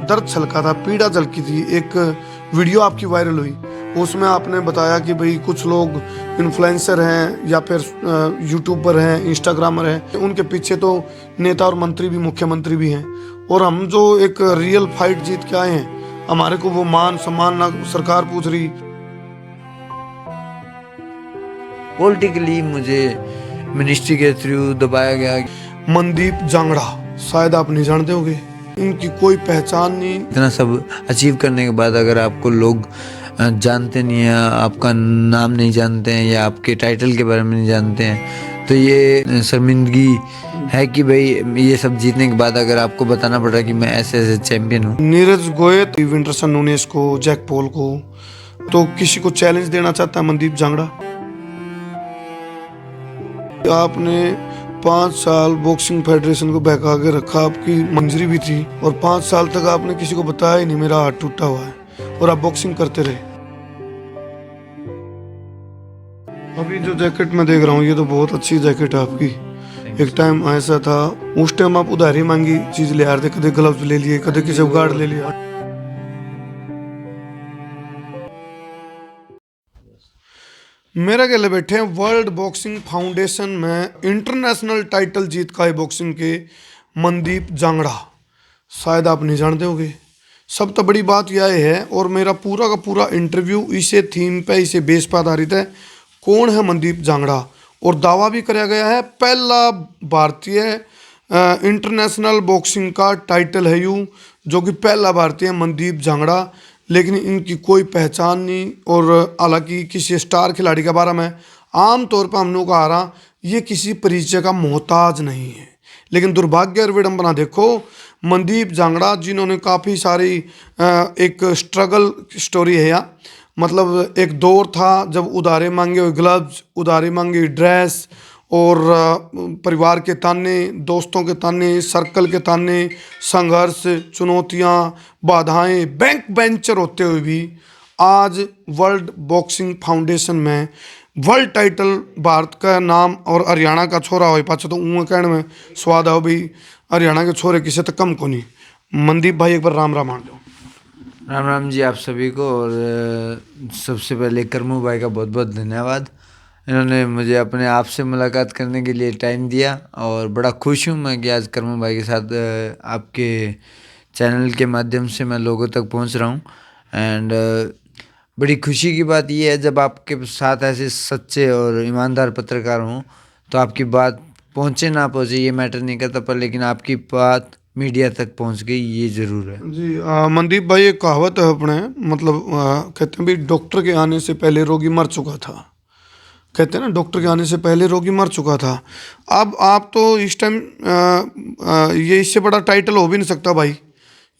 दर्द छलका था, पीड़ा झलकी थी। एक वीडियो आपकी वायरल हुई, उसमें आपने बताया कि भाई कुछ लोग इन्फ्लुएंसर हैं या फिर यूट्यूबर हैं, इंस्टाग्रामर हैं, उनके पीछे तो नेता और मंत्री भी, मुख्यमंत्री भी हैं, और हम जो एक रियल फाइट जीत के आए हैं, हमारे को वो मान सम्मान ना सरकार पूछ रही। पॉलिटिकली मुझे मिनिस्ट्री के थ्रू दबाया गया। मनदीप जांगड़ा, शायद आप नहीं जानते होंगे, इनकी कोई पहचान नहीं। इतना सब अचीव करने के बाद अगर आपको लोग जानते नहीं हैं, आपका नाम नहीं जानते हैं या आपके टाइटल के बारे में नहीं जानते हैं, तो ये शर्मिंदगी है कि भाई ये सब जीतने के बाद अगर आपको बताना पड़ रहा है कि मैं ऐसे ऐसे चैंपियन हूँ। नीरज गोयत, विंटरसन नूनेस को, जैक पॉल को, तो किसी को चैलेंज देना चाहता है मनदीप जांगड़ा। आपने 5 साल बॉक्सिंग फेडरेशन को बहका के रखा, आपकी मंजूरी भी थी, और 5 साल तक आपने किसी को बताया ही नहीं मेरा हाथ टूटा हुआ है, और आप बॉक्सिंग करते रहे। अभी जो जैकेट मैं देख रहा हूँ, ये तो बहुत अच्छी जैकेट है आपकी। एक टाइम ऐसा था, उस टाइम आप उधारी मांगी चीज ले आ रहे थे, कदे ग्लव्स ले लिए, कदे किसी गार्ड ले लिया। मेरा कहले बैठे हैं वर्ल्ड बॉक्सिंग फाउंडेशन में इंटरनेशनल टाइटल जीत का है बॉक्सिंग के मनदीप जांगड़ा, शायद आप नहीं जानते होंगे। सब तो बड़ी बात यह है, और मेरा पूरा का पूरा इंटरव्यू इसे थीम पे, इसे बेस पर आधारित है, कौन है मनदीप जांगड़ा। और दावा भी कराया गया है पहला भारतीय इंटरनेशनल बॉक्सिंग का टाइटल है यूँ, जो कि पहला भारतीय मनदीप जांगड़ा, लेकिन इनकी कोई पहचान नहीं। और हालांकि किसी स्टार खिलाड़ी के बारे में आम तौर पर हम लोग कहा रहा, ये किसी परिचय का मोहताज नहीं है, लेकिन दुर्भाग्य और विडंबना देखो, मनदीप जांगड़ा जिन्होंने काफ़ी सारी एक स्ट्रगल स्टोरी है या मतलब एक दौर था जब उधारे मांगे हुए ग्लव्स, उधारे मांगे हुई ड्रेस, और परिवार के ताने, दोस्तों के ताने, सर्कल के ताने, संघर्ष, चुनौतियां, बाधाएं, बैंक बेंचर होते हुए भी आज वर्ल्ड बॉक्सिंग फाउंडेशन में वर्ल्ड टाइटल भारत का नाम, और हरियाणा का छोरा हो पाछा तो ऊँ कहने में स्वाद आओ भाई, हरियाणा के छोरे किसी तक कम को नहीं। मनदीप भाई एक बार राम राम मान दो। राम राम जी आप सभी को, और सबसे पहले करमू भाई का बहुत बहुत धन्यवाद। इन्होंने मुझे अपने आप से मुलाकात करने के लिए टाइम दिया, और बड़ा खुश हूँ मैं कि आज करमू भाई के साथ आपके चैनल के माध्यम से मैं लोगों तक पहुँच रहा हूँ। एंड बड़ी खुशी की बात यह है, जब आपके साथ ऐसे सच्चे और ईमानदार पत्रकार हों, तो आपकी बात पहुँचे ना पहुँचे ये मैटर नहीं करता, पर लेकिन आपकी बात मीडिया तक पहुँच गई ये ज़रूर है जी। मनदीप भाई एक कहावत है अपने, मतलब कहते हैं भी डॉक्टर के आने से पहले रोगी मर चुका था, कहते हैं ना डॉक्टर के आने से पहले रोगी मर चुका था। अब आप तो इस टाइम ये इससे बड़ा टाइटल हो भी नहीं सकता भाई,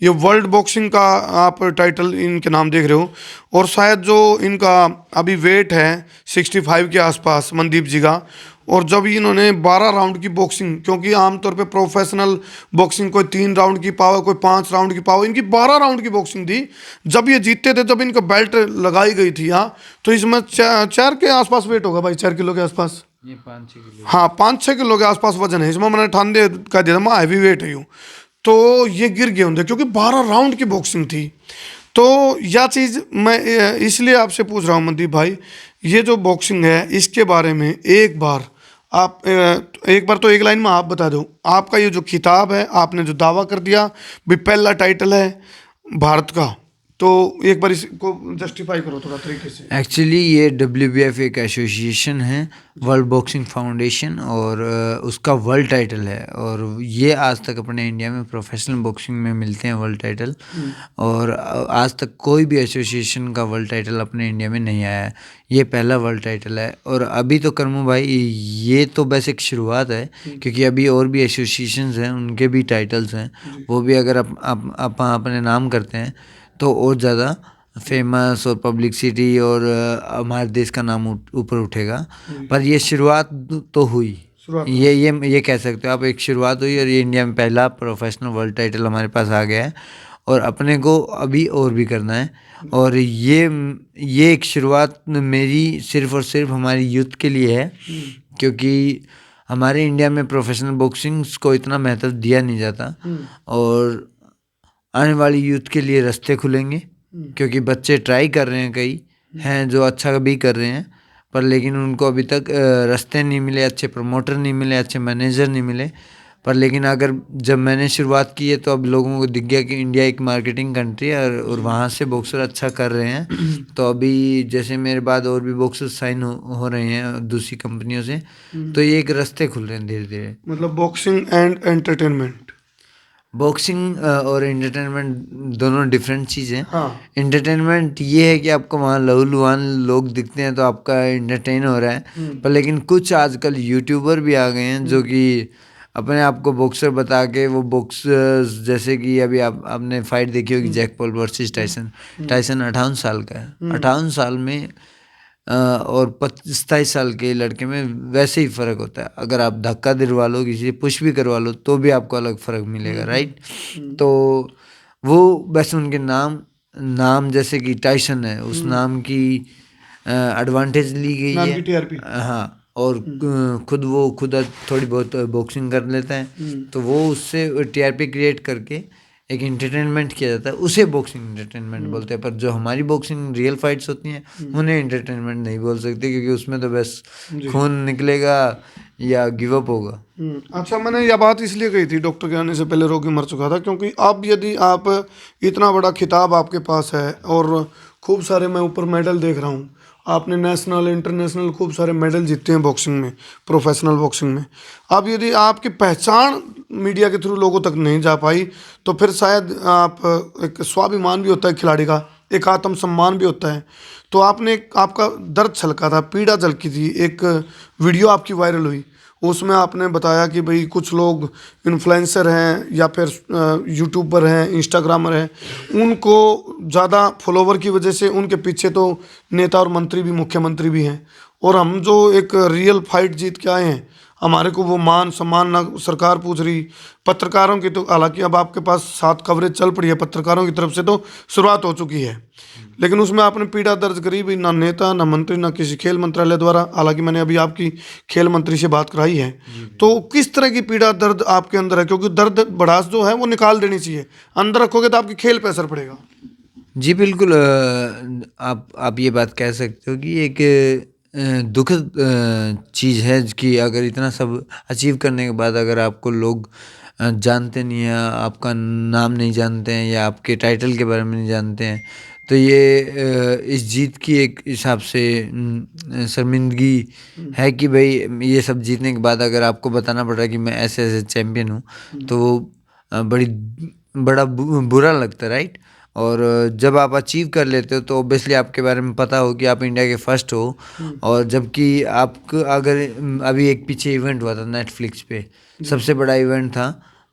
ये वर्ल्ड बॉक्सिंग का आप टाइटल इनके नाम देख रहे हो, और शायद जो इनका अभी वेट है 65 के आसपास मनदीप जी का, और जब इन्होंने 12 राउंड की बॉक्सिंग, क्योंकि आमतौर पे प्रोफेशनल बॉक्सिंग कोई 3 राउंड की पावर, कोई 5 राउंड की पावर, इनकी 12 राउंड की बॉक्सिंग थी। जब ये जीतते थे, जब इनका बेल्ट लगाई गई थी यहाँ, तो इसमें 4 के आसपास वेट होगा भाई, 4 किलो के आसपास, ये 5-6 किलो, हाँ 5-6 किलो के आसपास वजन है इसमें। मैंने 98 का दिया था, हैवी वेट है यूँ, तो ये गिर गए होंगे क्योंकि 12 राउंड की बॉक्सिंग थी। तो यह चीज़ मैं इसलिए आपसे पूछ रहा हूँ मनदीप भाई, ये जो बॉक्सिंग है इसके बारे में एक बार आप एक बार तो एक लाइन में आप बता दो, आपका ये जो खिताब है, आपने जो दावा कर दिया भी पहला टाइटल है भारत का, तो एक बार इसको जस्टिफाई करो थोड़ा तरीके से। एक्चुअली ये WBF एक एसोसिएशन है, वर्ल्ड बॉक्सिंग फाउंडेशन, और उसका वर्ल्ड टाइटल है, और ये आज तक अपने इंडिया में प्रोफेशनल बॉक्सिंग में मिलते हैं वर्ल्ड टाइटल, और आज तक कोई भी एसोसिएशन का वर्ल्ड टाइटल अपने इंडिया में नहीं आया है, ये पहला वर्ल्ड टाइटल है। और अभी तो करमू भाई ये तो बस एक शुरुआत है, क्योंकि अभी और भी एसोसिएशंस हैं, उनके भी टाइटल्स हैं, वो भी अगर आप अपने नाम करते हैं तो और ज़्यादा फेमस और पब्लिसिटी और हमारे देश का नाम ऊपर उठेगा। पर ये शुरुआत तो हुई, ये कह सकते हो आप, एक शुरुआत हुई, और ये इंडिया में पहला प्रोफेशनल वर्ल्ड टाइटल हमारे पास आ गया है, और अपने को अभी और भी करना है। और ये एक शुरुआत मेरी सिर्फ और सिर्फ हमारी यूथ के लिए है, क्योंकि हमारे इंडिया में प्रोफेशनल बॉक्सिंग को इतना महत्व दिया नहीं जाता, और आने वाली यूथ के लिए रास्ते खुलेंगे, क्योंकि बच्चे ट्राई कर रहे हैं, कई हैं जो अच्छा भी कर रहे हैं, पर लेकिन उनको अभी तक रास्ते नहीं मिले, अच्छे प्रमोटर नहीं मिले, अच्छे मैनेजर नहीं मिले। पर लेकिन अगर जब मैंने शुरुआत की है तो अब लोगों को दिख गया कि इंडिया एक मार्केटिंग कंट्री है, और वहाँ से बॉक्सर अच्छा कर रहे हैं। तो अभी जैसे मेरे बाद और भी बॉक्सर साइन हो रहे हैं दूसरी कंपनियों से, तो ये एक रास्ते खुल रहे हैं धीरे धीरे। मतलब बॉक्सिंग एंड एंटरटेनमेंट। बॉक्सिंग और एंटरटेनमेंट दोनों डिफरेंट चीज़ हैं। हाँ। एंटरटेनमेंट ये है कि आपको वहाँ लहूलुहान लोग दिखते हैं तो आपका एंटरटेन हो रहा है। पर लेकिन कुछ आजकल यूट्यूबर भी आ गए हैं जो कि अपने आप को बॉक्सर बता के, वो बॉक्सर्स जैसे कि अभी आपने फाइट देखी होगी Jack Paul versus Tyson. Tyson 58 साल का है, 58 साल में और 27 साल के लड़के में वैसे ही फ़र्क होता है। अगर आप धक्का दिलवा लो, किसी से पुश भी करवा लो, तो भी आपको अलग फ़र्क मिलेगा, राइट। तो वो वैसे उनके नाम जैसे कि टाइसन है, उस नाम की एडवांटेज ली गई नाम है, की टीआरपी। हाँ। और खुद थोड़ी बहुत बॉक्सिंग कर लेता है, तो वो उससे टीआरपी क्रिएट करके एक एंटरटेनमेंट किया जाता है, उसे बॉक्सिंग एंटरटेनमेंट बोलते हैं। पर जो हमारी बॉक्सिंग रियल फाइट्स होती हैं, उन्हें एंटरटेनमेंट नहीं बोल सकते, क्योंकि उसमें तो बस खून निकलेगा या गिव अप होगा। अच्छा, मैंने यह बात इसलिए कही थी, डॉक्टर के आने से पहले रोगी मर चुका था, क्योंकि अब यदि आप इतना बड़ा खिताब आपके पास है और खूब सारे मैं ऊपर मेडल देख रहा हूँ, आपने नेशनल इंटरनेशनल खूब सारे मेडल जीते हैं बॉक्सिंग में, प्रोफेशनल बॉक्सिंग में। अब यदि आपकी पहचान मीडिया के थ्रू लोगों तक नहीं जा पाई, तो फिर शायद आप, एक स्वाभिमान भी होता है खिलाड़ी का, एक आत्मसम्मान भी होता है। तो आपका दर्द छलका था, पीड़ा झलकी थी, एक वीडियो आपकी वायरल हुई, उसमें आपने बताया कि भाई कुछ लोग इन्फ्लुएंसर हैं या फिर यूट्यूबर हैं, इंस्टाग्रामर हैं, उनको ज़्यादा फॉलोवर की वजह से उनके पीछे तो नेता और मंत्री भी, मुख्यमंत्री भी हैं, और हम जो एक रियल फाइट जीत के आए हैं, हमारे को वो मान सम्मान ना सरकार पूछ रही। पत्रकारों की तो हालांकि अब आपके पास 7 कवरेज चल पड़ी है, पत्रकारों की तरफ से तो शुरुआत हो चुकी है, लेकिन उसमें आपने पीड़ा दर्ज करी भी, ना नेता ना मंत्री ना किसी खेल मंत्रालय द्वारा। हालांकि मैंने अभी आपकी खेल मंत्री से बात कराई है, तो किस तरह की पीड़ा दर्द आपके अंदर है? क्योंकि दर्द भड़ास जो है वो निकाल देनी चाहिए, अंदर रखोगे तो आपकी खेल पे असर पड़ेगा। जी बिल्कुल, आप ये बात कह सकते हो कि एक दुखद चीज़ है कि अगर इतना सब अचीव करने के बाद अगर आपको लोग जानते नहीं हैं, आपका नाम नहीं जानते हैं या आपके टाइटल के बारे में नहीं जानते हैं, तो ये इस जीत की एक हिसाब से शर्मिंदगी है कि भाई ये सब जीतने के बाद अगर आपको बताना पड़ रहा है कि मैं ऐसे ऐसे चैम्पियन हूँ, तो वो बड़ा बुरा लगता है, राइट। और जब आप अचीव कर लेते हो तो ऑब्वियसली आपके बारे में पता हो कि आप इंडिया के फर्स्ट हो। और जबकि आपको अगर अभी एक पीछे इवेंट हुआ था नेटफ्लिक्स पे, सबसे बड़ा इवेंट था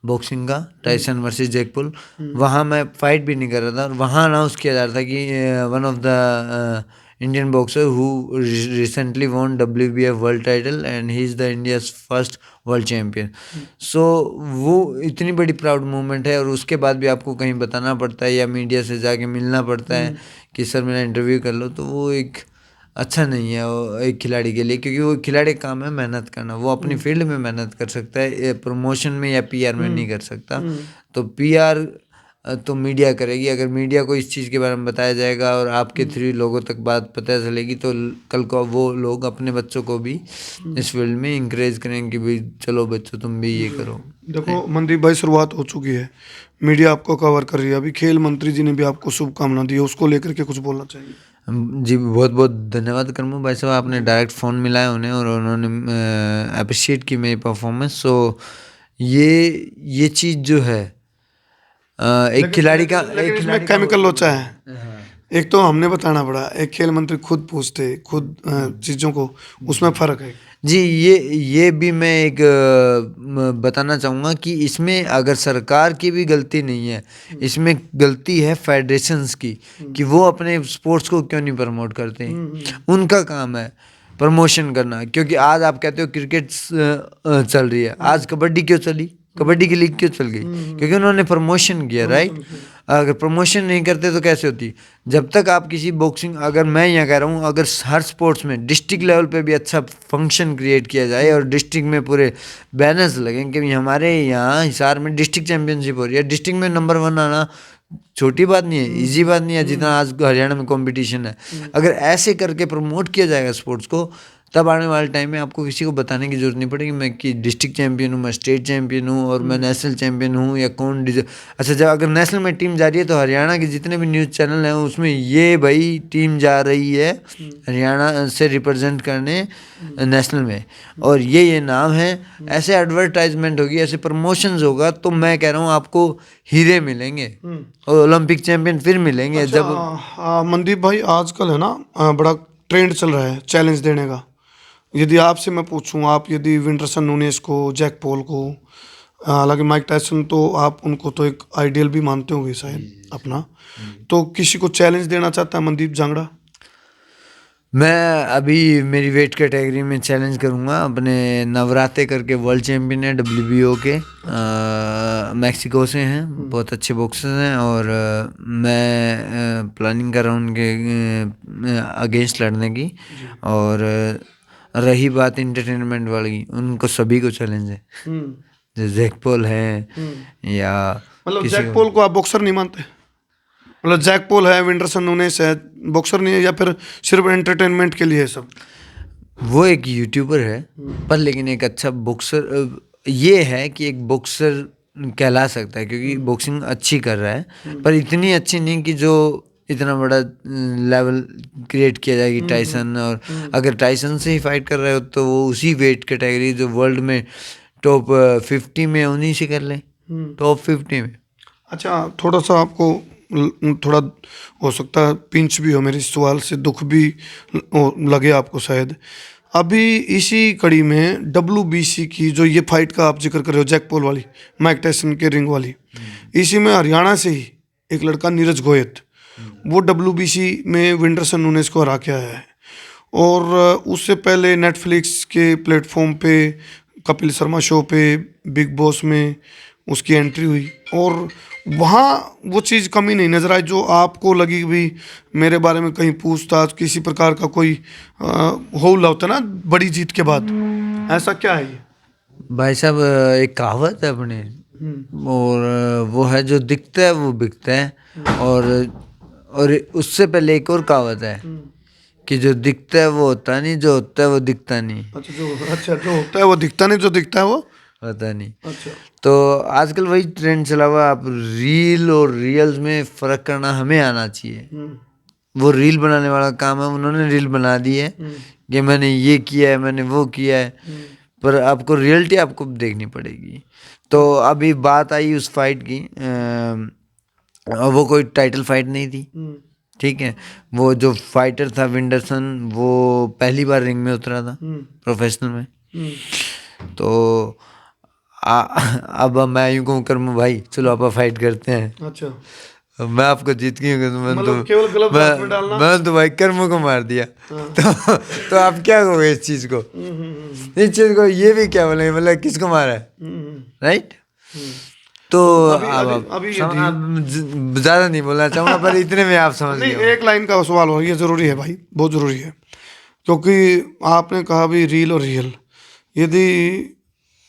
बॉक्सिंग का, टाइसन वर्सेस जैक पॉल। वहाँ मैं फाइट भी नहीं कर रहा था, और वहाँ अनाउंस किया जा रहा था कि one of the Indian boxer who recently won WBF world title and he is the India's first world champion. So वो इतनी बड़ी प्राउड मोमेंट है, और उसके बाद भी आपको कहीं बताना पड़ता है या मीडिया से जाके मिलना पड़ता है कि सर मेरा इंटरव्यू कर लो, तो वो एक अच्छा नहीं है वो एक खिलाड़ी के लिए, क्योंकि वो खिलाड़ी का काम है मेहनत करना, वो अपनी फील्ड में मेहनत कर सकता है, प्रमोशन में या PR में नहीं कर सकता। तो PR तो मीडिया करेगी, अगर मीडिया को इस चीज़ के बारे में बताया जाएगा और आपके थ्रू लोगों तक बात पता चलेगी, तो कल को वो लोग अपने बच्चों को भी इस फील्ड में इंकरेज करेंगे कि भाई चलो बच्चों तुम भी ये करो। देखो मनदीप भाई, शुरुआत हो चुकी है, मीडिया आपको कवर कर रही है, अभी खेल मंत्री जी ने भी आपको शुभकामना दी है, उसको लेकर के कुछ बोलना चाहिए? जी बहुत बहुत धन्यवाद करमू भाई साहब, आपने डायरेक्ट फ़ोन मिलाया उन्हें और उन्होंने अप्रिशिएट की मेरी परफॉर्मेंस। सो ये चीज़ जो है एक खिलाड़ी का, लेकिन इसमें केमिकल लोचा है। एक तो हमने बताना पड़ा, एक खेल मंत्री खुद पूछते खुद चीज़ों को, उसमें फ़र्क है। जी ये भी मैं एक बताना चाहूँगा कि इसमें अगर सरकार की भी गलती नहीं है, इसमें गलती है फेडरेशंस की, कि वो अपने स्पोर्ट्स को क्यों नहीं प्रमोट करते। उनका काम है प्रमोशन करना, क्योंकि आज आप कहते हो क्रिकेट चल रही है, आज कबड्डी क्यों चली, कबड्डी की लीग क्यों चल गई? क्योंकि उन्होंने प्रमोशन किया, राइट? अगर प्रमोशन नहीं करते तो कैसे होती? जब तक आप किसी बॉक्सिंग, अगर मैं यहाँ कह रहा हूँ, अगर हर स्पोर्ट्स में डिस्ट्रिक्ट लेवल पे भी अच्छा फंक्शन क्रिएट किया जाए और डिस्ट्रिक्ट में पूरे बैनर्स लगें कि हमारे यहाँ हिसार में डिस्ट्रिक्ट चैंपियनशिप हो रही है, डिस्ट्रिक्ट में नंबर 1 आना छोटी बात नहीं है, इजी बात नहीं है, जितना आज हरियाणा में कंपटीशन है। अगर ऐसे करके प्रमोट किया जाएगा स्पोर्ट्स को, तब आने वाले टाइम में आपको किसी को बताने की जरूरत नहीं पड़ेगी मैं कि डिस्ट्रिक्ट चैंपियन हूँ, मैं स्टेट चैंपियन हूँ और मैं नेशनल चैंपियन हूँ या कौन अच्छा, जब अगर नेशनल में टीम जा रही है तो हरियाणा के जितने भी न्यूज़ चैनल हैं उसमें ये भाई टीम जा रही है हरियाणा से रिप्रेजेंट करने नेशनल में, और ये नाम है, ऐसे एडवर्टाइजमेंट होगी, ऐसे प्रमोशंस होगा, तो मैं कह रहा हूँ आपको हीरे मिलेंगे और ओलंपिक चैंपियन फिर मिलेंगे। अच्छा, जब मनदीप भाई आजकल है ना बड़ा ट्रेंड चल रहा है चैलेंज देने का। यदि आपसे मैं पूछूं, आप यदि विंडरसन नूनेस को, जैक पॉल को, हालांकि माइक टायसन तो आप उनको तो एक आइडियल भी मानते होंगे शायद अपना, तो किसी को चैलेंज देना चाहता है मनदीप जांगड़ा? मैं अभी मेरी वेट कैटेगरी में चैलेंज करूंगा अपने नवराते करके, वर्ल्ड चैंपियन है WBO के, मैक्सिको से हैं, बहुत अच्छे बॉक्सर हैं, और मैं प्लानिंग कर रहा हूँ उनके अगेंस्ट लड़ने की। और रही बात इंटरटेनमेंट वाली, उनको सभी को चैलेंज है, जो जैक पॉल है या मतलब जैक पॉल को आप बॉक्सर नहीं मानते? मतलब जैक पॉल है, विंडरसन नूनेस है, बॉक्सर नहीं है, या फिर सिर्फ एंटरटेनमेंट के लिए है सब? वो एक यूट्यूबर है पर लेकिन एक अच्छा बॉक्सर ये है कि एक बॉक्सर कहला सकता है, क्योंकि बॉक्सिंग अच्छी कर रहा है, पर इतनी अच्छी नहीं कि जो इतना बड़ा लेवल क्रिएट किया जाएगी टाइसन। और अगर टाइसन से ही फाइट कर रहे हो तो वो उसी वेट कैटेगरी जो वर्ल्ड में टॉप 50 में, उन्हीं से कर ले, टॉप 50 में। अच्छा, थोड़ा सा आपको थोड़ा हो सकता है पिंच भी हो मेरे सवाल से, दुख भी लगे आपको शायद। अभी इसी कड़ी में WBC की जो ये फाइट का आप जिक्र कर रहे हो, जैक पॉल वाली, माइक टायसन के रिंग वाली, इसी में हरियाणा से ही एक लड़का नीरज गोयत, वो WBC में विंडरसन नूनेस को हरा के आया है। और उससे पहले नेटफ्लिक्स के प्लेटफॉर्म पे कपिल शर्मा शो पे, बिग बॉस में उसकी एंट्री हुई, और वहाँ वो चीज़ कमी नहीं नजर आई जो आपको लगी भी मेरे बारे में कहीं पूछताछ, किसी प्रकार का कोई हौला होता ना बड़ी जीत के बाद, ऐसा क्या है ये? भाई साहब, एक कहावत है अपने, और वो है जो दिखता है वो बिकता है, और उससे पहले एक और कहावत है कि जो दिखता है वो होता नहीं, जो होता है वो दिखता नहीं। अच्छा, जो होता है वो दिखता नहीं, जो दिखता है वो होता नहीं। अच्छा, तो आजकल वही ट्रेंड चला हुआ, आप रील और रियल्स में फ़र्क करना हमें आना चाहिए। वो रील बनाने वाला काम है, उन्होंने रील बना दी है कि मैंने ये किया है, मैंने वो किया है, पर आपको रियलिटी आपको देखनी पड़ेगी। तो अभी बात आई उस फाइट की, वो कोई टाइटल फाइट नहीं थी, ठीक है। वो जो फाइटर था विंडरसन, वो पहली बार रिंग में उतरा था प्रोफेशनल में। तो अब मैं यूँ कहूँ कर्म भाई, चलो आप फाइट करते हैं। अच्छा, मैं आपको जीत गई हूँ, मतलब केवल गलत हाथ में डालना। मैं तो भाई कर्म को मार दिया। तो आप क्या कहोगे इस चीज़ को? इस चीज़ को ये भी क्या बोलेंगे, मतलब किसको मारा है, राइट? तो अभी ज़्यादा नहीं बोलना चाहूँगा, पर इतने में आप समझ नहीं, गए। एक लाइन का सवाल हो, ये ज़रूरी है भाई, बहुत ज़रूरी है, क्योंकि आपने कहा भी रील और रियल। यदि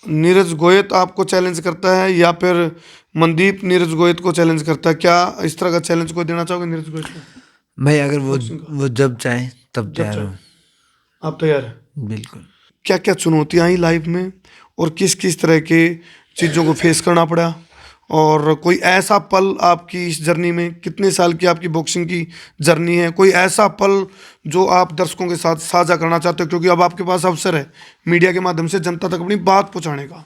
नीरज गोयत आपको चैलेंज करता है या फिर मनदीप नीरज गोयत को चैलेंज करता है, क्या इस तरह का चैलेंज कोई देना चाहोगे नीरज गोयत को? भाई अगर वो जब चाहे तब तैयार हो। आप तैयार हैं? बिल्कुल। क्या क्या चुनौतियाँ आई लाइफ में, और किस किस तरह के चीज़ों को फेस करना पड़ा, और कोई ऐसा पल आपकी इस जर्नी में, कितने साल की आपकी बॉक्सिंग की जर्नी है, कोई ऐसा पल जो आप दर्शकों के साथ साझा करना चाहते हो, क्योंकि अब आपके पास अवसर है मीडिया के माध्यम से जनता तक अपनी बात पहुंचाने का?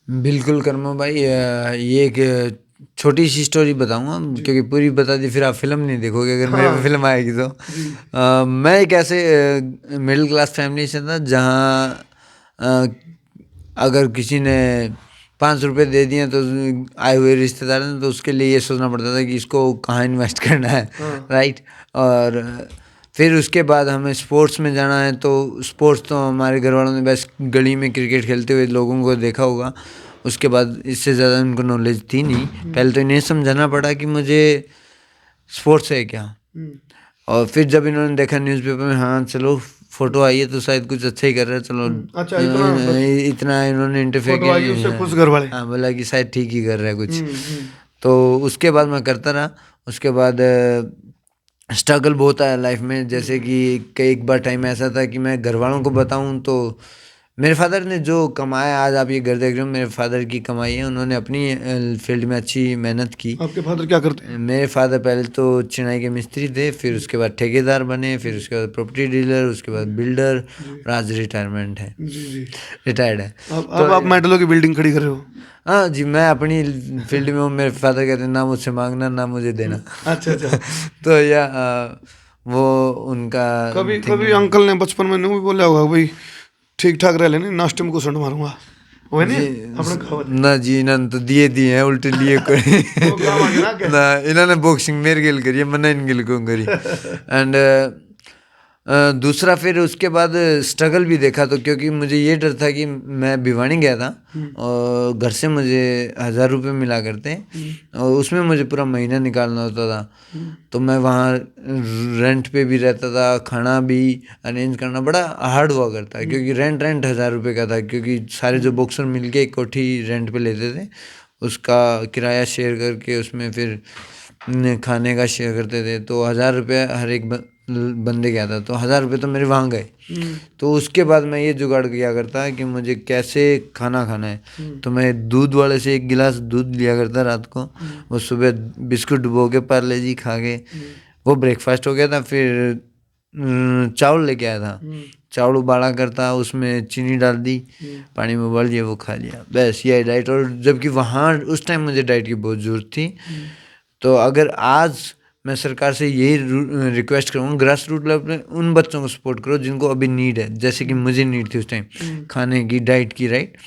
बिल्कुल कर्मो भाई, ये एक छोटी सी स्टोरी बताऊंगा, क्योंकि पूरी बता दी फिर आप फिल्म नहीं देखोगे अगर मेरे पे फिल्म आएगी तो। मैं एक ऐसे मिडिल क्लास फैमिली से था जहाँ अगर किसी ने 500 रुपये दे दिए तो आए हुए रिश्तेदार ने, तो उसके लिए ये सोचना पड़ता था कि इसको कहाँ इन्वेस्ट करना है, राइट। और फिर उसके बाद हमें स्पोर्ट्स में जाना है, तो स्पोर्ट्स तो हमारे घर वालों ने बस गली में क्रिकेट खेलते हुए लोगों को देखा होगा, उसके बाद इससे ज़्यादा उनको नॉलेज थी नहीं। पहले तो इन्हें समझाना पड़ा कि मुझे स्पोर्ट्स है क्या, और फिर जब इन्होंने देखा न्यूज़पेपर में, हाँ चलो फोटो आई है तो शायद कुछ अच्छा ही कर रहा है, चलो अच्छा, इतना इतना इन्होंने इंटरफेयर फोटो आई उससे खुश घर वाले। हाँ, बोला कि शायद ठीक ही कर रहा है कुछ। तो उसके बाद मैं करता रहा। उसके बाद स्ट्रगल बहुत आया लाइफ में, जैसे कि कई एक बार टाइम ऐसा था कि मैं घर वालों को बताऊं तो मेरे फादर ने जो कमाया, आज आप ये घर देख रहे हो, मेरे फादर की कमाई है। उन्होंने अपनी फील्ड में अच्छी मेहनत की। आपके फादर क्या करते हैं? मेरे फादर पहले तो चिनाई के मिस्त्री थे, फिर उसके बाद ठेकेदार बने, फिर उसके बाद प्रॉपर्टी डीलर, उसके बाद बिल्डर, और आज रिटायरमेंट है, जी जी। रिटायर्ड है। अब आप मेटलों की बिल्डिंग खड़ी कर रहे हो? हाँ जी, मैं अपनी फील्ड में हूँ। मेरे फादर कहते हैं ना मुझसे मांगना ना मुझे देना। अच्छा अच्छा। तो या वो उनका कभी अंकल ने बचपन में नहीं बोला होगा भाई ठीक ठाक रह लेने, नाश्ते में घुसंड मारूंगा, वो नहीं अपने कहावत? ना जी, इन्होंने तो दिए हैं उल्टे लिए कोई वो काम आ गया ना क्या? ना, इन्होंने बॉक्सिंग मेरे गिल करी है, मैंने इन गिल को करी। एंड दूसरा फिर उसके बाद स्ट्रगल भी देखा, तो क्योंकि मुझे ये डर था कि मैं भिवानी गया था और घर से मुझे 1000 रुपये मिला करते, और उसमें मुझे पूरा महीना निकालना होता था। तो मैं वहाँ रेंट पे भी रहता था, खाना भी अरेंज करना बड़ा हार्ड हुआ करता, क्योंकि रेंट 1000 रुपये का था, क्योंकि सारे जो बॉक्सर मिलके एक कोठी रेंट पे लेते थे, उसका किराया शेयर करके उसमें फिर खाने का शेयर करते थे। तो 1000 रुपये हर एक बंदे गया था, तो 1000 रुपये तो मेरे वहाँ गए। तो उसके बाद मैं ये जुगाड़ किया करता कि मुझे कैसे खाना खाना है, तो मैं दूध वाले से 1 गिलास दूध लिया करता रात को, वो सुबह बिस्कुट डुबो के पार्ले जी खा के, वो ब्रेकफास्ट हो गया था। फिर चावल लेके आया था, चावल उबाला करता, उसमें चीनी डाल दी, पानी में उबाल दिया, वो खा लिया, बस यही डाइट। और जबकि वहाँ उस टाइम मुझे डाइट की बहुत ज़रूरत थी। तो अगर आज मैं सरकार से यही रिक्वेस्ट करूँगा, ग्रास रूट लेवल पे उन बच्चों को सपोर्ट करो जिनको अभी नीड है, जैसे कि मुझे नीड थी उस टाइम खाने की, डाइट की, राइट।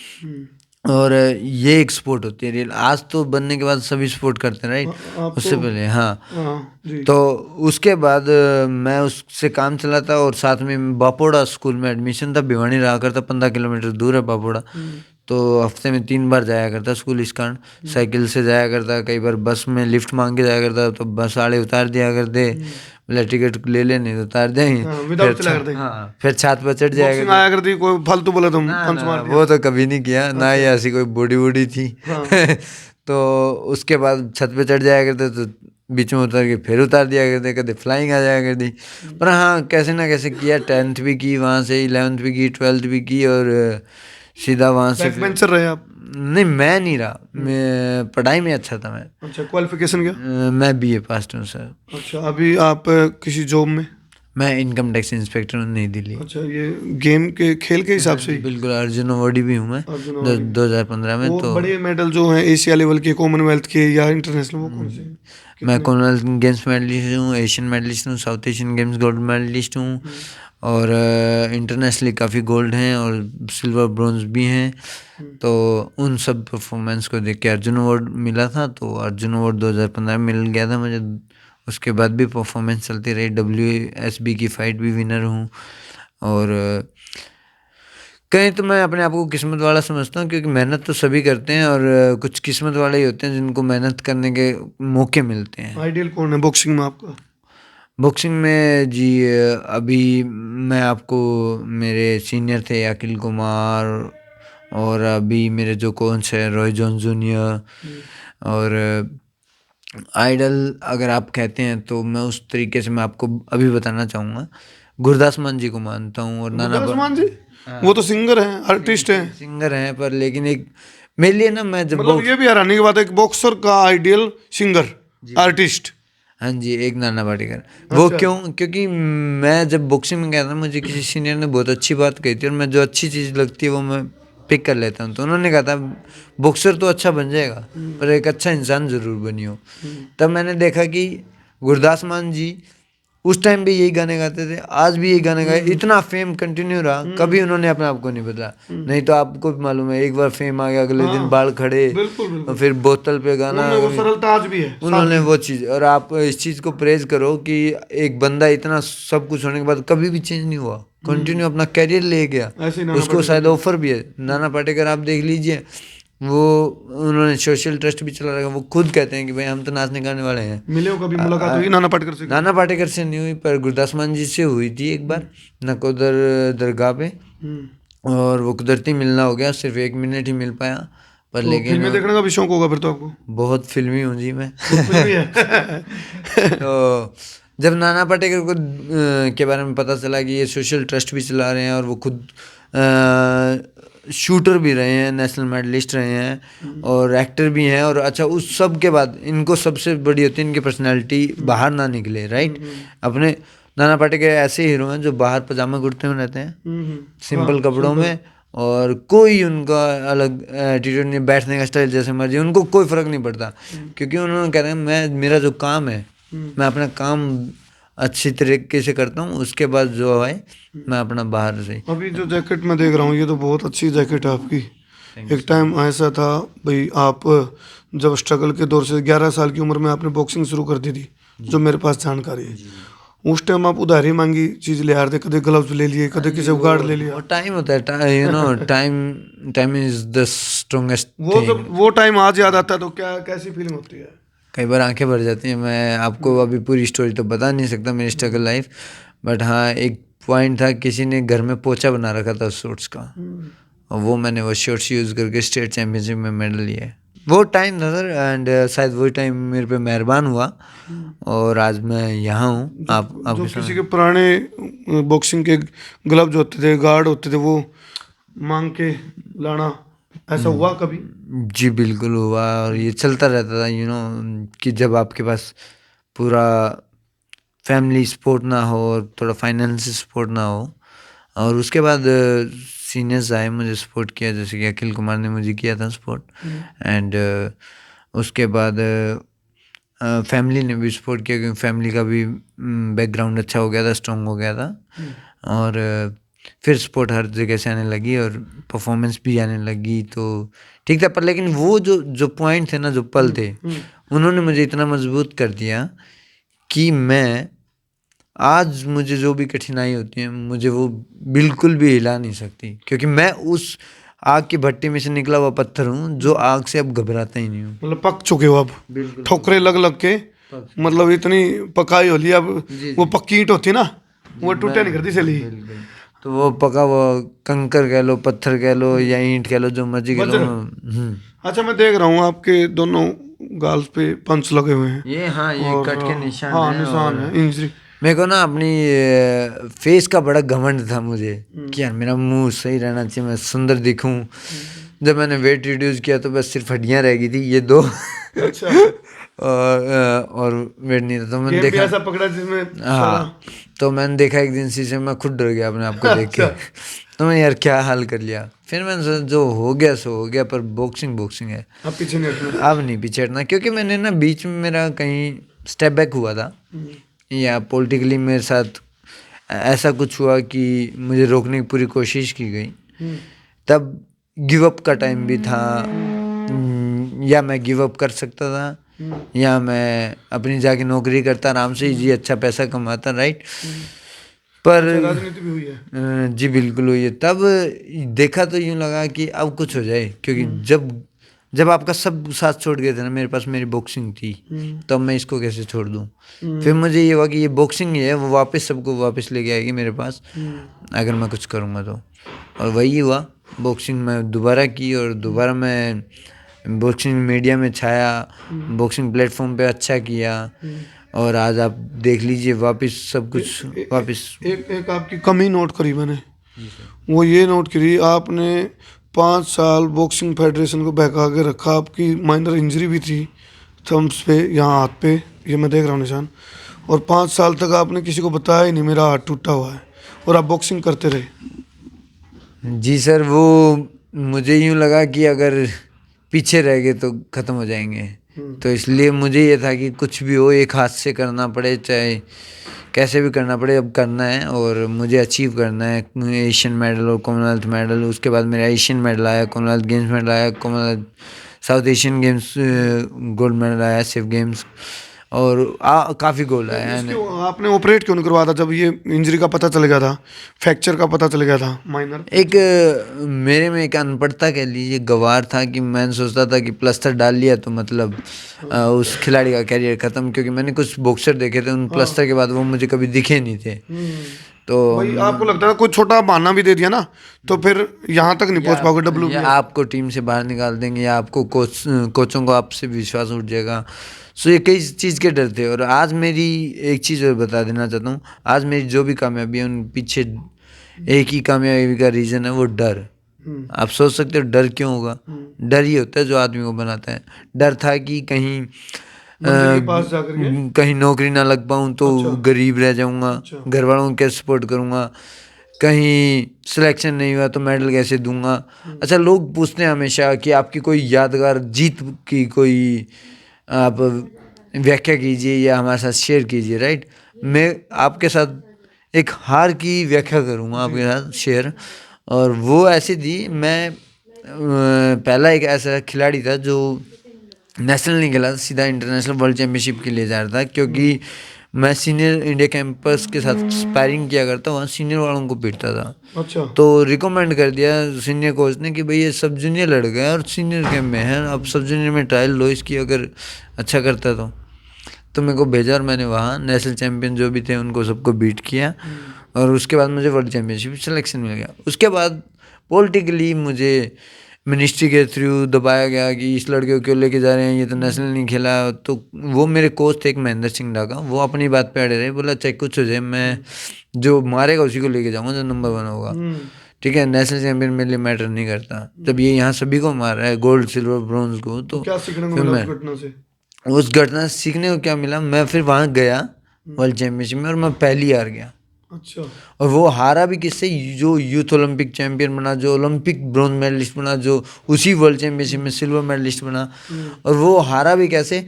और ये एक स्पोर्ट होती है रियल। आज तो बनने के बाद सभी स्पोर्ट करते हैं, राइट, उससे पहले हाँ जी। तो उसके बाद मैं उससे काम चलाता, और साथ में बापोड़ा स्कूल में एडमिशन था, भिवानी रहा करता, 15 किलोमीटर दूर है बापोड़ा। तो हफ्ते में 3 बार जाया करता स्कूल, इस कारण साइकिल से जाया करता, कई बार बस में लिफ्ट मांग के जाया करता, तो बस वाले उतार दिया करते, बोले टिकट ले लेने तो उतार देंगे, फिर छत पर चढ़ जाया करते। आया करती, कोई फालतू बोला तुम पंच मार दिया? वो तो कभी नहीं किया ना, ही ऐसी कोई बॉडी वॉडी थी। तो उसके बाद छत पे चढ़ जाया करते, तो बीच में उतर के फिर उतार दिया करते, कभी फ्लाइंग आ जाया करती। पर हाँ, कैसे ना कैसे किया, 10th भी की वहाँ से, 11th भी की, 12th भी की, और सीधा वहाँ से बैकबेंचर रहे आप? नहीं, मैं नहीं रहा, मैं पढ़ाई में अच्छा था मैं। अच्छा, क्वालिफिकेशन क्या? मैं BA पास हूँ सर। अच्छा, अभी आप किसी जॉब में? मैं इनकम टैक्स इंस्पेक्टर हूँ नई दिल्ली। अच्छा, ये गेम के खेल के हिसाब से? बिल्कुल, अर्जुन अवार्डी भी हूँ मैं 2015 में। तो बड़े मेडल जो हैं एशिया लेवल के, कॉमनवेल्थ के या इंटरनेशनल, वो कौन से? मैं कॉमनवेल्थ गेम्स मेडलिस्ट हूँ, एशियन मेडलिस्ट हूँ, South Asian Games gold medalist हूँ, और इंटरनेशनली काफ़ी गोल्ड हैं और सिल्वर ब्रॉन्ज भी हैं। तो उन सब परफॉर्मेंस को देख के अर्जुन अवार्ड मिला था, तो अर्जुन अवार्ड 2015 में मिल गया था मुझे। उसके बाद भी परफॉर्मेंस चलती रही, WSB की फ़ाइट भी विनर हूँ। और कहीं तो मैं अपने आप को किस्मत वाला समझता हूँ, क्योंकि मेहनत तो सभी करते हैं, और कुछ किस्मत वाले ही होते हैं जिनको मेहनत करने के मौके मिलते हैं। आइडियल कौन है बॉक्सिंग में आपका? बॉक्सिंग में जी, अभी मैं आपको, मेरे सीनियर थे अखिल कुमार, और अभी मेरे जो कोच है रॉय जॉन जूनियर, और आइडल अगर आप कहते हैं तो मैं उस तरीके से मैं आपको अभी बताना चाहूँगा, गुरदास मान जी को मानता हूँ। और गुरदास जी, वो तो सिंगर हैं, आर्टिस्ट हैं। सिंगर हैं, पर लेकिन एक मेरे लिए ना, मैं जब मतलब ये भी हैरानी की बात है, एक बॉक्सर का आइडियल सिंगर आर्टिस्ट। हाँ जी, एक नाना पाटेकर। वो क्यों? क्योंकि मैं जब बॉक्सिंग में गया था, मुझे किसी सीनियर ने बहुत अच्छी बात कही थी, और मैं जो अच्छी चीज़ लगती है वो मैं पिक कर लेता हूँ। तो उन्होंने कहा था बॉक्सर तो अच्छा बन जाएगा, पर एक अच्छा इंसान ज़रूर बनियो। तब मैंने देखा कि गुरदास मान जी उस टाइम भी यही गाने गाते थे, आज भी यही गाने गाए, इतना फेम कंटिन्यू रहा, कभी उन्होंने अपने आप को नहीं बदला। नहीं तो आपको भी मालूम है, एक बार फेम आ गया, अगले दिन बाल खड़े, और फिर बोतल पे गाना, वो सरलता आज भी है उन्होंने वो चीज़। और आप इस चीज़ को प्रेज करो कि एक बंदा इतना सब कुछ होने के बाद कभी भी चेंज नहीं हुआ, कंटिन्यू अपना कैरियर ले गया। उसको शायद ऑफर भी है, नाना पाटेकर आप देख लीजिए, वो उन्होंने सोशल ट्रस्ट भी चला रखा। वो खुद कहते हैं कि भाई हम तो नाचने गाने वाले हैं। मिले हो कभी, मुलाकात हुई नाना पाटेकर से? नाना पाटेकर से नहीं हुई, पर गुरदास मान जी से हुई थी एक बार नकोदर दरगाह पे। और वो कुदरती मिलना हो गया, सिर्फ 1 मिनट ही मिल पाया। पर तो लेकिन फिल्में देखने का भी शौक होगा फिर तो आपको? बहुत फिल्मी हूँ जी मैं। फिल्मी है। तो जब नाना पाटेकर को के बारे में पता चला कि ये सोशल ट्रस्ट भी चला रहे हैं और वो खुद शूटर भी रहे हैं, नेशनल मेडलिस्ट रहे हैं और एक्टर भी हैं, और अच्छा उस सब के बाद इनको सबसे बड़ी होती है इनकी पर्सनैलिटी बाहर ना निकले, राइट। अपने नाना पाटेकर ऐसे हीरो हैं जो बाहर पजामा कुर्ते में रहते हैं, सिंपल कपड़ों में, और कोई उनका अलग एटीट्यूड नहीं, बैठने का स्टाइल जैसे मर्जी, उनको कोई फर्क नहीं पड़ता। क्योंकि उन्होंने कह रहे हैं मैं, मेरा जो काम है मैं अपना काम अच्छी तरीके से करता हूँ, उसके बाद जो है मैं अपना बाहर से। अभी जो जैकेट मैं देख रहा हूँ ये तो बहुत अच्छी जैकेट है आपकी। एक टाइम ऐसा था भाई, आप जब स्ट्रगल के दौर से 11 साल की उम्र में आपने बॉक्सिंग शुरू कर दी थी, जो मेरे पास जानकारी है। उस टाइम आप उधारी मांगी चीज ले आ रहे थे, कदे ग्लव्स ले लिए, कदे किसी को गार्ड ले लिया। वो टाइम होता है, you know, time is the strongest वो जब वो टाइम आज याद आता है तो क्या कैसी फीलिंग होती है? कई बार आंखें भर जाती हैं। मैं आपको अभी पूरी स्टोरी तो बता नहीं सकता मेरी स्ट्रगल लाइफ, बट हाँ एक पॉइंट था, किसी ने घर में पोछा बना रखा था शॉर्ट्स का, और वो मैंने वो शॉर्ट्स यूज़ करके स्टेट चैम्पियनशिप में मेडल लिया है। वो टाइम था सर, एंड शायद वही टाइम मेरे पे मेहरबान हुआ और आज मैं यहाँ हूँ। आप जो किसी के पुराने बॉक्सिंग के ग्लव्स होते थे, गार्ड होते थे, वो मांग के लाना, ऐसा हुआ कभी? जी बिल्कुल हुआ, और ये चलता रहता था, यू नो, कि जब आपके पास पूरा फैमिली सपोर्ट ना हो और थोड़ा फाइनेंशियल सपोर्ट ना हो, और उसके बाद सीनियर्स आए मुझे सपोर्ट किया, जैसे कि अखिल कुमार ने मुझे किया था सपोर्ट, एंड उसके बाद फैमिली ने भी सपोर्ट किया, क्योंकि फैमिली का भी बैकग्राउंड अच्छा हो गया था, स्ट्रॉन्ग हो गया था, और फिर सपोर्ट हर जगह से आने लगी और परफॉर्मेंस भी आने लगी, तो ठीक था। पर लेकिन वो जो पॉइंट थे ना, जो पल थे, उन्होंने मुझे इतना मजबूत कर दिया कि मैं आज, मुझे जो भी कठिनाई होती है, मुझे वो बिल्कुल भी हिला नहीं सकती, क्योंकि मैं उस आग की भट्टी में से निकला हुआ पत्थर हूँ जो आग से अब घबराता ही नहीं हूँ। मतलब पक चुके हो अब, ठोकरे लग लग के, मतलब इतनी पकाई हो ली अब। वो पक्की ईंट होती ना, वो टूटे नहीं करती चली। तो वो पका वो कंकर कह लो, पत्थर कह लो, या ईंट कह लो, जो मर्जी कह लो। अच्छा, मैं देख रहा हूँ आपके दोनों गाल्स पे पंच लगे हुए हैं। ये हाँ, ये कट के निशान हाँ, है, निशान है, इंजरी। मेरे को ना अपनी फेस का बड़ा घमंड था मुझे कि यार मेरा मुंह सही रहना चाहिए, मैं सुंदर दिखूं। जब मैंने वेट रिड्यूस किया तो बस सिर्फ हड्डियां रह गई थी, ये दो। अच्छा। और वेट नहीं था, तो मैंने देखा ऐसा पकड़ा जिसमें, हाँ, तो मैंने देखा एक दिन शीशे में, मैं खुद डर गया अपने आप को देख के। तो मैं यार क्या हाल कर लिया। फिर मैंने सोचा जो हो गया सो हो गया, पर बॉक्सिंग है, अब पीछे नहीं हटना। अब नहीं पीछे हटना, क्योंकि मैंने ना बीच में मेरा कहीं स्टेप बैक हुआ था, या पॉलिटिकली मेरे साथ ऐसा कुछ हुआ कि मुझे रोकने की पूरी कोशिश की गई। तब गिव अप का टाइम भी था, या मैं गिव अप कर सकता था, या मैं अपनी जाके नौकरी करता आराम से जी, अच्छा पैसा कमाता, राइट। पर राजनीति भी हुई है? जी बिल्कुल हुई है। तब देखा तो यूँ लगा कि अब कुछ हो जाए, क्योंकि जब आपका सब साथ छोड़ गए थे ना, मेरे पास मेरी बॉक्सिंग थी, तब मैं इसको कैसे छोड़ दूँ। फिर मुझे ये हुआ कि ये बॉक्सिंग ही है, वो वापस सबको वापस लेके आएगी मेरे पास, अगर मैं कुछ करूँगा तो। और वही हुआ, बॉक्सिंग मैं दोबारा की, और दोबारा मैं बॉक्सिंग मीडिया में छाया, बॉक्सिंग प्लेटफॉर्म पे अच्छा किया, और आज आप देख लीजिए वापस सब कुछ वापस। एक आपकी कमी नोट करी मैंने, वो ये नोट करी, आपने 5 साल बॉक्सिंग फेडरेशन को बहका के रखा। आपकी माइनर इंजरी भी थी थम्स पे, यहाँ हाथ पे, ये मैं देख रहा हूँ निशान, और 5 साल तक आपने किसी को बताया ही नहीं मेरा हाथ टूटा हुआ है, और आप बॉक्सिंग करते रहे। जी सर, वो मुझे यूँ लगा कि अगर पीछे रह गए तो ख़त्म हो जाएंगे, तो इसलिए मुझे ये था कि कुछ भी हो, एक हाथ से करना पड़े, चाहे कैसे भी करना पड़े, अब करना है, और मुझे अचीव करना है एशियन मेडल और कॉमनवेल्थ मेडल। उसके बाद मेरा एशियन मेडल आया, कॉमनवेल्थ गेम्स मेडल आया, Commonwealth south Asian Games gold medal आया, सेफ गेम्स, और काफ़ी गोल आया है। क्यों आपने ऑपरेट क्यों नहीं करवाया था जब ये इंजरी का पता चल गया था, फ्रैक्चर का पता चल गया था माइनर? एक मेरे में एक अनपढ़ता कह लीजिए, गवार था कि मैंने सोचता था कि प्लास्टर डाल लिया तो मतलब उस खिलाड़ी का कैरियर ख़त्म, क्योंकि मैंने कुछ बॉक्सर देखे थे उन प्लास्टर के बाद वो मुझे कभी दिखे नहीं थे। तो भाई आपको लगता है कोई छोटा बहाना भी दे दिया ना तो फिर यहाँ तक नहीं पहुँच पाओगे डब्ल्यू? या आपको टीम से बाहर निकाल देंगे, या आपको कोचों को आपसे विश्वास उठ जाएगा। सो ये कई चीज़ के डर थे। और आज मेरी एक चीज़ और बता देना चाहता हूँ, आज मेरी जो भी कामयाबी है उन पीछे एक ही कामयाबी का रीज़न है, वो डर। आप सोच सकते हो डर क्यों होगा? डर ही होता है जो आदमी को बनाता है। डर था कि कहीं मंदिर के पास जाकर के? कहीं नौकरी ना लग पाऊँ तो गरीब रह जाऊँगा, घर वालों को कैसे सपोर्ट करूँगा, कहीं सिलेक्शन नहीं हुआ तो मेडल कैसे दूंगा। अच्छा, लोग पूछते हैं हमेशा कि आपकी कोई यादगार जीत की कोई आप व्याख्या कीजिए या हमारे साथ शेयर कीजिए, राइट? मैं आपके साथ एक हार की व्याख्या करूँगा आपके साथ शेयर। और वो ऐसी थी, मैं पहला एक ऐसा खिलाड़ी था जो नेशनल नहीं खेला था, सीधा इंटरनेशनल वर्ल्ड चैम्पियनशिप के लिए जा रहा था, क्योंकि मैं सीनियर इंडिया कैंपस के साथ स्पैरिंग किया करता, वहाँ सीनियर वालों को पीटता था। अच्छा। तो रिकमेंड कर दिया सीनियर कोच ने कि भाई ये सब जूनियर लड़का है और सीनियर कैंप में है, अब सब जूनियर में ट्रायल लो इसकी, अगर अच्छा करता तो मेरे को भेजा और मैंने वहाँ नेशनल चैम्पियन जो भी थे उनको सबको बीट किया। और उसके बाद मुझे वर्ल्ड चैम्पियनशिप सिलेक्शन मिल गया। उसके बाद पॉलिटिकली मुझे मिनिस्ट्री के थ्रू दबाया गया कि इस लड़के को क्यों लेके जा रहे हैं, ये तो नेशनल नहीं खेला। तो वो मेरे कोच थे एक महेंद्र सिंह ढाका, वो अपनी बात पे अड़े रहे, बोला चाहे कुछ हो जाए मैं जो मारेगा उसी को लेके जाऊँगा जो नंबर 1 होगा, ठीक है, नेशनल चैंपियन मेरे लिए मैटर नहीं करता। जब ये यहाँ सभी को मार रहा है, गोल्ड सिल्वर ब्रॉन्ज को, तो क्या सीखने को मिला उस घटना से? उस घटना से सीखने को क्या मिला, मैं फिर वहाँ गया वर्ल्ड चैम्पियनशिप में और मैं पहली हार गया। अच्छा। और वो हारा भी किससे? जो यूथ ओलंपिक चैंपियन बना, जो ओलंपिक ब्रॉन्ज मेडलिस्ट बना, जो उसी वर्ल्ड चैंपियनशिप में सिल्वर मेडलिस्ट बना। और वो हारा भी कैसे?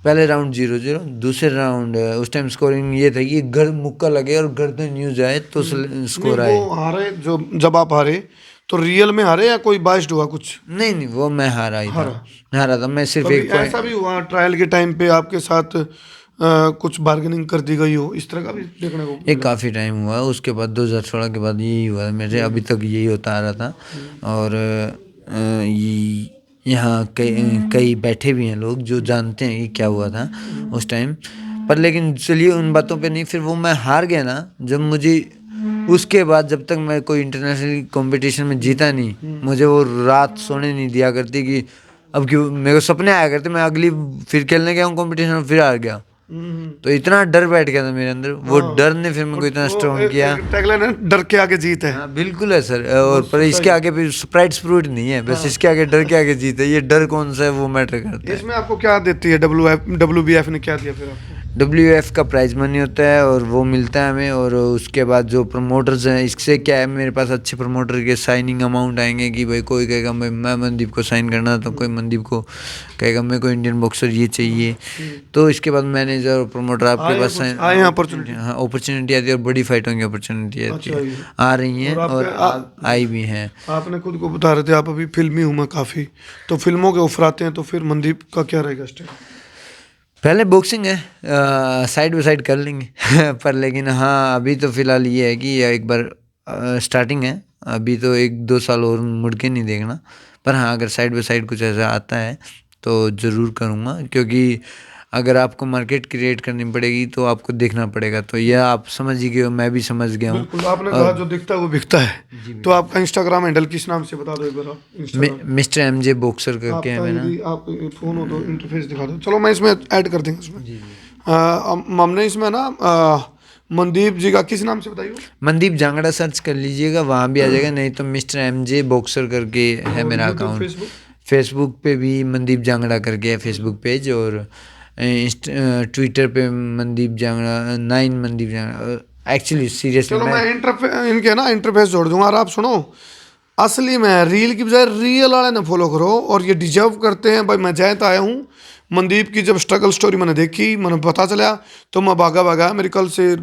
पहले राउंड 0-0, दूसरे राउंड उस टाइम स्कोरिंग ये था कि मुक्का लगे और गर्दन न्यूज आए तो स्कोर आए। वो हारे जो जब आप हारे तो रियल में हारे या कोई बाइस्ड हुआ कुछ? नहीं, वो मैं हारा ही था, हारा था मैं सिर्फ एक ऐसा भी हुआ ट्रायल के टाइम पे आपके साथ कुछ बार्गेनिंग कर दी गई हो, इस तरह का भी देखने को? एक काफ़ी टाइम हुआ, उसके बाद 2016 के बाद यही हुआ मेरे, अभी तक यही होता आ रहा था। और यहाँ कई बैठे भी हैं लोग जो जानते हैं कि क्या हुआ था उस टाइम पर, लेकिन चलिए उन बातों पे नहीं। फिर वो मैं हार गया ना, जब मुझे उसके बाद जब तक मैं कोई इंटरनेशनल कंपटीशन में जीता नहीं, मुझे वो रात सोने नहीं दिया करती कि अब क्यों, मेरे को सपने आया करते मैं अगली फिर खेलने गया हूँ कंपटीशन, फिर हार गया। तो इतना डर बैठ गया था मेरे अंदर, वो डर ने फिर मेरे को इतना स्ट्रॉन्ग किया। टैगलाइन है, डर के आगे जीत है। हाँ बिल्कुल है सर। और पर इसके आगे फिर स्प्राइट स्प्रूट नहीं है, बस इसके आगे डर के आगे जीत है। ये डर कौन सा है वो मैटर करता है। इसमें आपको क्या देती है WBF ने क्या दिया फिर आपको? WF का प्राइज मनी होता है और वो मिलता है हमें। और उसके बाद जो प्रमोटर्स हैं, इससे क्या है, मेरे पास अच्छे प्रमोटर के साइनिंग अमाउंट आएंगे कि भाई कोई कहेगा मैं मनदीप को साइन करना, तो कोई मनदीप को कहेगा मेरे को इंडियन बॉक्सर ये चाहिए। तो इसके बाद मैनेजर और प्रमोटर आपके पास आए अपॉर्चुनिटी? हाँ, अपॉर्चुनिटी आती है और बड़ी फाइटों की अपॉर्चुनिटी आती है, आ रही हैं और आई भी हैं। आपने खुद को बता रहे थे आप अभी फिल्मी हूँ मैं काफ़ी, तो फिल्मों के ऑफर आते हैं, तो फिर मनदीप का क्या रहेगा स्टेप? पहले बॉक्सिंग है, साइड बाई साइड कर लेंगे पर लेकिन हाँ अभी तो फ़िलहाल ये है कि एक बार स्टार्टिंग है, अभी तो 1-2 साल और मुड़ के नहीं देखना। पर हाँ अगर साइड बाई साइड कुछ ऐसा आता है तो ज़रूर करूँगा, क्योंकि अगर आपको मार्केट क्रिएट करनी पड़ेगी तो आपको देखना पड़ेगा। तो यह आप समझ ही गए हो, मैं भी समझ गया हूँ। बिल्कुल, आपने कहा जो दिखता है वो बिकता है। तो आपका इंस्टाग्राम हैंडल किस नाम से बता दो एक बार आप? मिस्टर MJ बॉक्सर करके है मेरा। आप फोन हो तो इंटरफेस दिखा दो, चलो मैं इसमें ऐड कर देंगे इसमें। हमने इसमें ना मनदीप जी का किस नाम से बताइए? मनदीप जांगड़ा सर्च कर लीजिएगा, वहाँ भी आ जाएगा, नहीं तो मिस्टर MJ बॉक्सर करके है मेरा अकाउंट। फेसबुक पे भी मनदीप जांगड़ा करके है फेसबुक पेज, और ट्विटर पे मनदीप जांगड़ा 9 मनदीप जांगड़ा। एक्चुअली सीरियसली चलो मैं इनके ना इंटरफेस जोड़ दूंगा। और आप सुनो, असली में रील की बजाय रियल वाले ने फॉलो करो, और ये डिजर्व करते हैं भाई। मैं जयंत आया हूँ, मनदीप की जब स्ट्रगल स्टोरी मैंने देखी, मैंने पता चला तो मैं भागा मेरी कल से